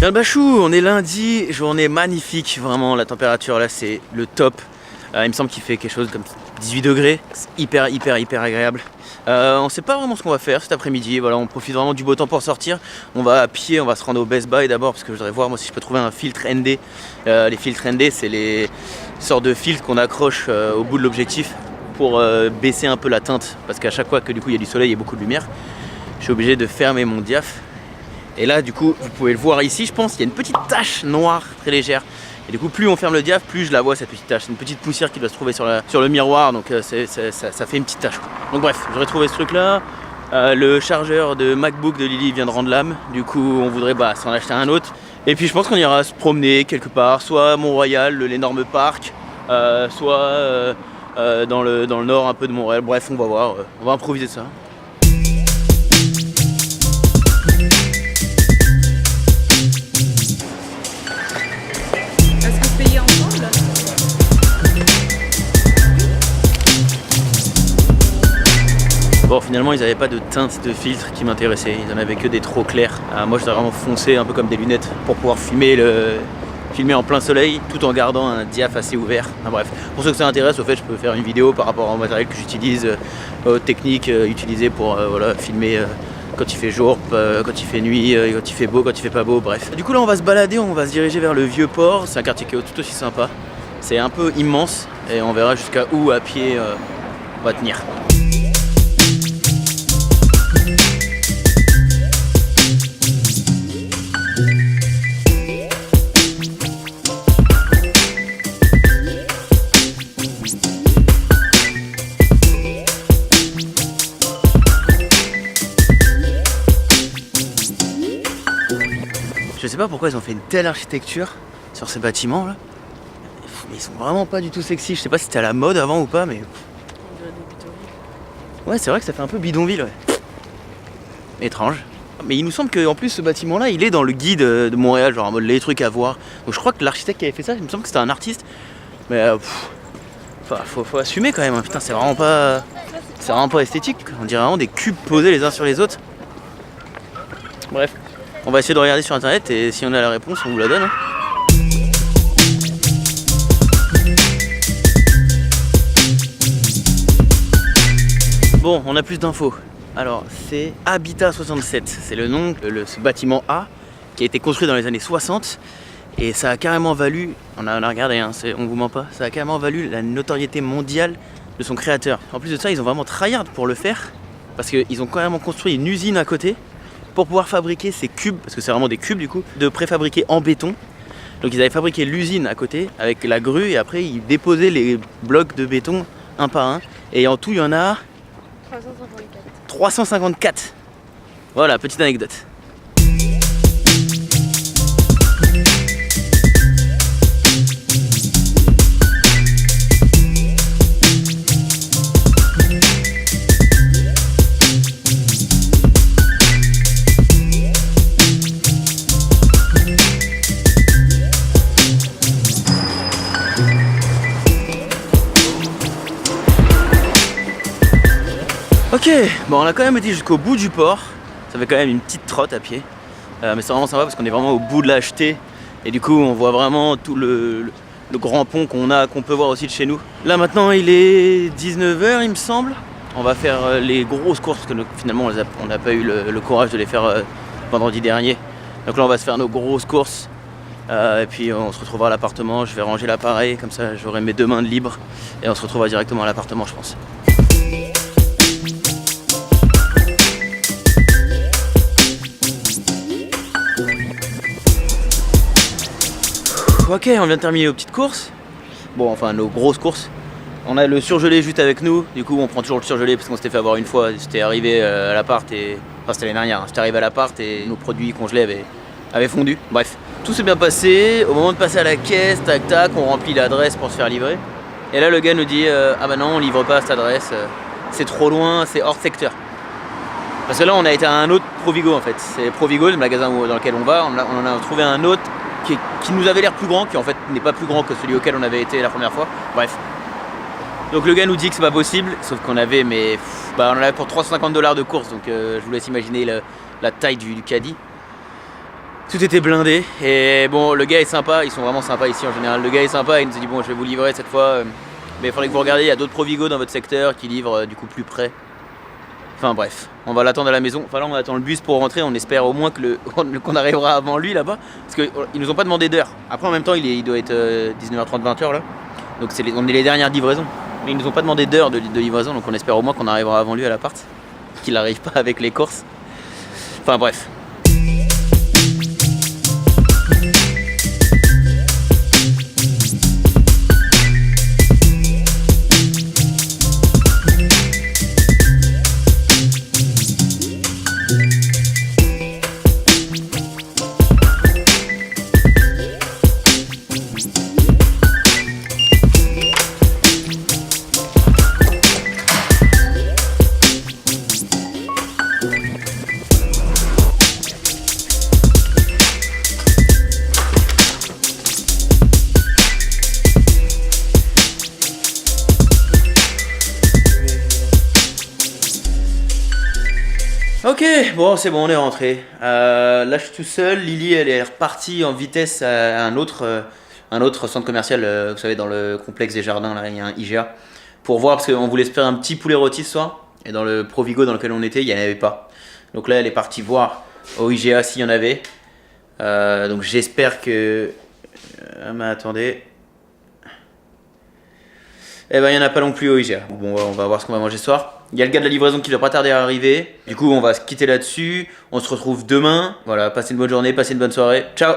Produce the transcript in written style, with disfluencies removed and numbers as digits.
Bien le Bachou, on est lundi, journée magnifique, vraiment la température là c'est le top. Il me semble qu'il fait quelque chose comme 18 degrés, c'est hyper agréable. On sait pas vraiment ce qu'on va faire cet après-midi, voilà, on profite vraiment du beau temps pour sortir. On va à pied, on va se rendre au Best Buy d'abord parce que je voudrais voir moi si je peux trouver un filtre ND. Les filtres ND c'est les sortes de filtres qu'on accroche au bout de l'objectif pour baisser un peu la teinte parce qu'à chaque fois que du coup il y a du soleil et beaucoup de lumière, je suis obligé de fermer mon diaph. Et là du coup vous pouvez le voir ici, je pense qu'il y a une petite tache noire très légère. Et du coup plus on ferme le diaph, plus je la vois cette petite tache. C'est une petite poussière qui doit se trouver sur le miroir, donc ça fait une petite tache. Donc bref, j'aurais trouvé ce truc là. Le chargeur de MacBook de Lily vient de rendre l'âme. Du coup on voudrait s'en acheter un autre. Et puis je pense qu'on ira se promener quelque part, soit à Mont-Royal, l'énorme parc, soit dans le nord un peu de Montréal. Bref, on va voir, on va improviser ça. Bon, finalement ils n'avaient pas de teinte de filtre qui m'intéressait, ils en avaient que des trop clairs. Moi je dois vraiment foncer un peu comme des lunettes pour pouvoir filmer en plein soleil tout en gardant un diaph assez ouvert. Bref, pour ceux que ça intéresse, au fait je peux faire une vidéo par rapport au matériel que j'utilise, aux techniques utilisées pour filmer quand il fait jour, quand il fait nuit, quand il fait beau, quand il fait pas beau, bref. Du coup là on va se balader, on va se diriger vers le Vieux-Port, c'est un quartier qui est tout aussi sympa. C'est un peu immense et on verra jusqu'à où à pied on va tenir. Je sais pas pourquoi ils ont fait une telle architecture sur ces bâtiments là. Mais ils sont vraiment pas du tout sexy. Je sais pas si c'était à la mode avant ou pas, mais. Ouais, c'est vrai que ça fait un peu bidonville, ouais. Étrange. Mais il nous semble qu'en plus ce bâtiment là il est dans le guide de Montréal, genre en mode les trucs à voir. Donc je crois que l'architecte qui avait fait ça, il me semble que c'était un artiste. Mais faut assumer quand même, hein. Putain, c'est vraiment pas esthétique. On dirait vraiment des cubes posés les uns sur les autres. Bref. On va essayer de regarder sur internet et si on a la réponse, on vous la donne. Hein. Bon, on a plus d'infos. Alors, c'est Habitat 67. C'est le nom de ce bâtiment A qui a été construit dans les années 60 et ça a carrément valu, on a regardé, hein, on vous ment pas, ça a carrément valu la notoriété mondiale de son créateur. En plus de ça, ils ont vraiment tryhard pour le faire parce qu'ils ont carrément construit une usine à côté pour pouvoir fabriquer ces cubes, parce que c'est vraiment des cubes du coup, de préfabriqués en béton. Donc ils avaient fabriqué l'usine à côté avec la grue et après ils déposaient les blocs de béton un par un. Et en tout il y en a 354. Voilà, petite anecdote. Ok, bon on a quand même été jusqu'au bout du port, ça fait quand même une petite trotte à pied, mais c'est vraiment sympa parce qu'on est vraiment au bout de la jetée et du coup on voit vraiment tout le grand pont qu'on peut voir aussi de chez nous. Là maintenant il est 19h il me semble, on va faire les grosses courses parce que finalement on n'a pas eu le courage de les faire vendredi dernier. Donc là on va se faire nos grosses courses et puis on se retrouvera à l'appartement, je vais ranger l'appareil, comme ça j'aurai mes 2 mains de libre et on se retrouvera directement à l'appartement je pense. Ok, on vient de terminer nos petites courses. Bon, enfin nos grosses courses. On a le surgelé juste avec nous. Du coup, on prend toujours le surgelé parce qu'on s'était fait avoir une fois. C'était arrivé à l'appart et. Enfin, c'était l'année dernière. Hein. J'étais arrivé à l'appart et nos produits congelés avaient fondu. Bref, tout s'est bien passé. Au moment de passer à la caisse, tac tac, on remplit l'adresse pour se faire livrer. Et là, le gars nous dit ah bah non, on livre pas à cette adresse. C'est trop loin, c'est hors secteur. Parce que là, on a été à un autre Provigo en fait. C'est Provigo, le magasin dans lequel on va. On en a trouvé un autre. Qui nous avait l'air plus grand, qui en fait n'est pas plus grand que celui auquel on avait été la première fois. Bref. Donc le gars nous dit que c'est pas possible, sauf qu'on avait on en avait pour $350 de course, donc je vous laisse imaginer la taille du caddie. Tout était blindé et bon, le gars est sympa, ils sont vraiment sympas ici en général. Le gars est sympa, il nous a dit bon, je vais vous livrer cette fois, mais il faudrait que vous regardiez, il y a d'autres Provigo dans votre secteur qui livrent du coup plus près. Enfin bref, on va l'attendre à la maison. Enfin là on attend le bus pour rentrer, on espère au moins que qu'on arrivera avant lui là-bas. Parce qu'ils nous ont pas demandé d'heure. Après en même temps il doit être 19h30, 20h là. Donc on est les dernières livraisons. Mais ils nous ont pas demandé d'heure de livraison, donc on espère au moins qu'on arrivera avant lui à l'appart. Qu'il n'arrive pas avec les courses. Enfin bref. Ok, bon c'est bon, on est rentré. Là je suis tout seul, Lily elle est repartie en vitesse à un autre centre commercial, vous savez dans le complexe des jardins, là il y a un IGA. Pour voir, parce qu'on voulait se faire un petit poulet rôti ce soir, et dans le Provigo dans lequel on était, il n'y en avait pas. Donc là elle est partie voir au IGA s'il y en avait. Donc j'espère que... mais attendez... Eh ben il n'y en a pas non plus au IGA. Bon on va voir ce qu'on va manger ce soir. Il y a le gars de la livraison qui doit pas tarder à arriver. Du coup on va se quitter là-dessus. On se retrouve demain. Voilà, passez une bonne journée, passez une bonne soirée. Ciao!